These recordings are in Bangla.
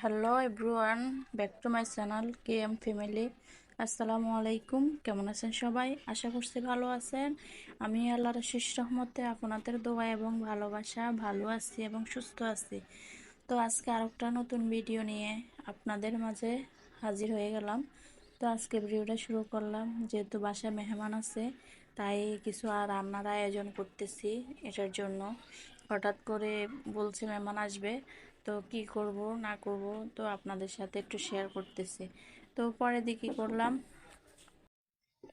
Hello everyone, back to my channel K M family. আসসালামু আলাইকুম। কেমন আছেন সবাই? আশা করছি ভালো আছেন। আমি আল্লাহর অশেষ রহমতে আপনাদের দোয়া এবং ভালোবাসা ভালো আছি এবং সুস্থ আছি। তো আজকে আরেকটা নতুন ভিডিও নিয়ে আপনাদের মাঝে হাজির হয়ে গেলাম। তো আজকে ভিডিওটা শুরু করলাম, যেহেতু বাসায় মেহমান আছে তাই কিছু রান্নার আয়োজন করতেছি। এটার জন্য হঠাৎ করে বলছে মেহমান আসবে, তো কি করব না করব তো আপনাদের সাথে একটু শেয়ার করতেছি। তো পরে দিয়ে কী করলাম,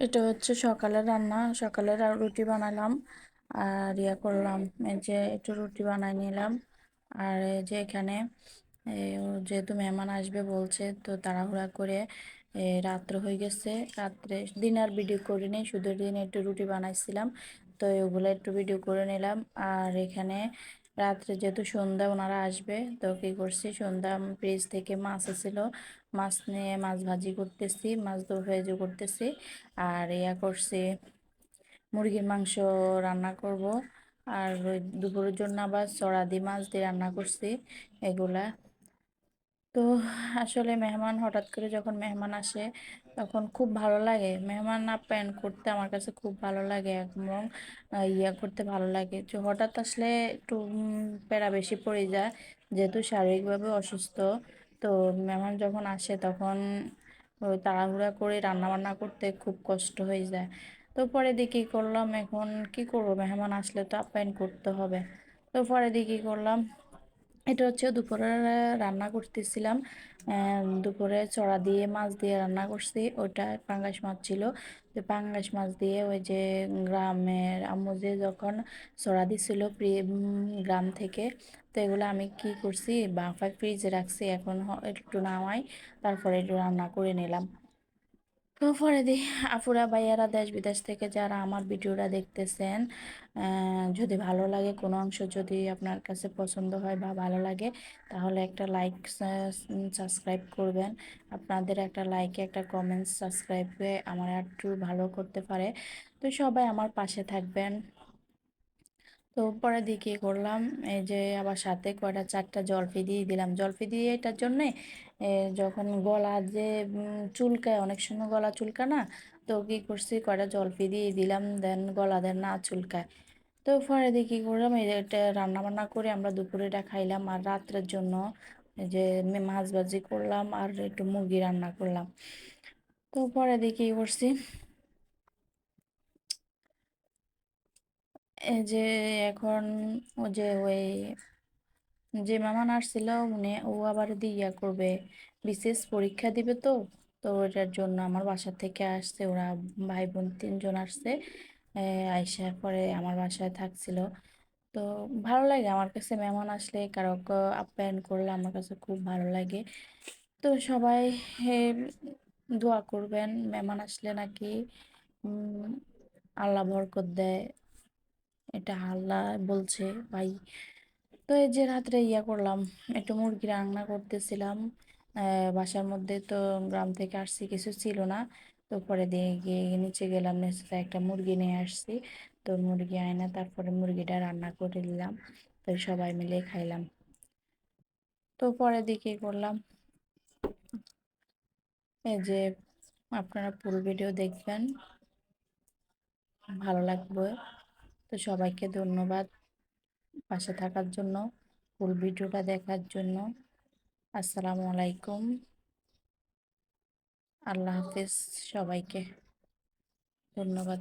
এটা হচ্ছে সকালের রান্না। সকালের রুটি বানালাম আর করলাম, এই যে একটু রুটি বানাই নিলাম। আর এই যে এখানে যেহেতু মেহমান আসবে বলছে, তো তাড়াহুড়া করে রাত্র হয়ে গেছে। রাত্রে দিন আর ভিডিও করিনি, শুধু দিন একটু রুটি বানাইছিলাম, তো ওগুলো একটু ভিডিও করে নিলাম। আর এখানে রাত্রে যেহেতু সন্ধ্যা ওনারা আসবে, তো কী করছি, সন্ধ্যা ফ্রিজ থেকে মাছ ছিল, মাছ নিয়ে মাছ ভাজি করতেছি, মাছ দো ভেজি করতেছি। আর করছি মুরগির মাংস রান্না করব। আর ওই দুপুরের জন্য আবার চড়া দিয়ে মাছ দিয়ে রান্না করছি এগুলা। তো আসলে মেহমান হঠাৎ করে যখন মেহমান আসে তখন খুব ভালো লাগে, মেহমান আপ্যায়ন করতে আমার কাছে খুব ভালো লাগে এবং করতে ভালো লাগে। যে হঠাৎ আসলে একটু প্যারা বেশি পড়ে যায়, যেহেতু শারীরিকভাবে অসুস্থ। তো মেহমান যখন আসে তখন ওই তাড়াহুড়া করে রান্না বান্না করতে খুব কষ্ট হয়ে যায়। তো পরে দিয়ে কী করলাম, এখন কি করব, মেহমান আসলে তো আপ্যায়ন করতে হবে। তো পরে দিয়ে কী করলাম, এটা হচ্ছে দুপুরে রান্না করতেছিলাম। দুপুরে চড়া দিয়ে মাছ দিয়ে রান্না করছি, ওটা পাঙ্গাস মাছ ছিল। তো পাঙ্গাস মাছ দিয়ে ওই যে গ্রামের আম্মু যে যখন চড়া দিছিল গ্রাম থেকে, তো এগুলো আমি কি করছি, বাফায় ফ্রিজে রাখছি। এখন একটু নামাই, তারপরে একটু রান্না করে নিলাম। তো পরে দিই আপুরা ভাইয়ারা দেশ বিদেশ থেকে যারা আমার ভিডিওটা দেখতেছেন, যদি ভালো লাগে কোনো অংশ, যদি আপনার কাছে পছন্দ হয় বা ভালো লাগে, তাহলে একটা লাইক সাবস্ক্রাইব করবেন। আপনাদের একটা লাইকে একটা কমেন্টস সাবস্ক্রাইবে আমার একটু ভালো করতে পারে। তো সবাই আমার পাশে থাকবেন। তো পরে দিয়ে কী করলাম, এই যে আবার সাথে কয়টা চারটা জলফি দিয়ে দিলাম। জলফি দিয়ে এটার জন্যে যখন গলা যে চুলকায়, অনেক সময় গলা চুলকা না, তো কী করছি, কয়টা জলফি দিয়ে দিলাম, দেন গলা দেন না চুলকায়। তো পরে দিয়ে কী করলাম, এটা রান্না বান্না করে আমরা দুপুরে এটা খাইলাম। আর রাত্রের জন্য এই যে মাছ ভাজি করলাম আর একটু মুরগি রান্না করলাম। তো পরে দিয়ে কী করছি, এই যে এখন ওই যে মেহমান আসছিল ও আবার করবে, বিশেষ পরীক্ষা দিবে। তো তো ওটার জন্য আমার বাসা থেকে আসছে, ওরা ভাই বোন তিনজন আসছে। আইসার পরে আমার বাসায় থাকছিল। তো ভালো লাগে আমার কাছে মেহমান আসলে, কারো আপ্যায়ন করলে আমার কাছে খুব ভালো লাগে। তো সবাই দোয়া করবেন মেহমান আসলে নাকি উম, আল্লাহ বরকত দেয়, এটা আল্লাহ বলছে ভাই। তো এই যে রাত্রে করলাম, একটু মুরগি রান্না করতেছিলাম। বাসার মধ্যে তো গ্রাম থেকে আসছি, কিছু ছিল না। তো পরে দিয়ে গিয়ে নিচে গেলাম, নিচে একটা মুরগি নিয়ে আসছি। তো মুরগি আয়না তারপরে মুরগিটা রান্না করে দিলাম, তো সবাই মিলে খাইলাম। তো পরে দিয়ে কি করলাম, এই যে আপনারা ফুল ভিডিও দেখবেন, ভালো লাগবে। তো সবাইকে ধন্যবাদ পাশে থাকার জন্য, ফুল ভিডিওটা দেখার জন্য। আসসালামু আলাইকুম, আল্লাহ হাফেজ, সবাইকে ধন্যবাদ।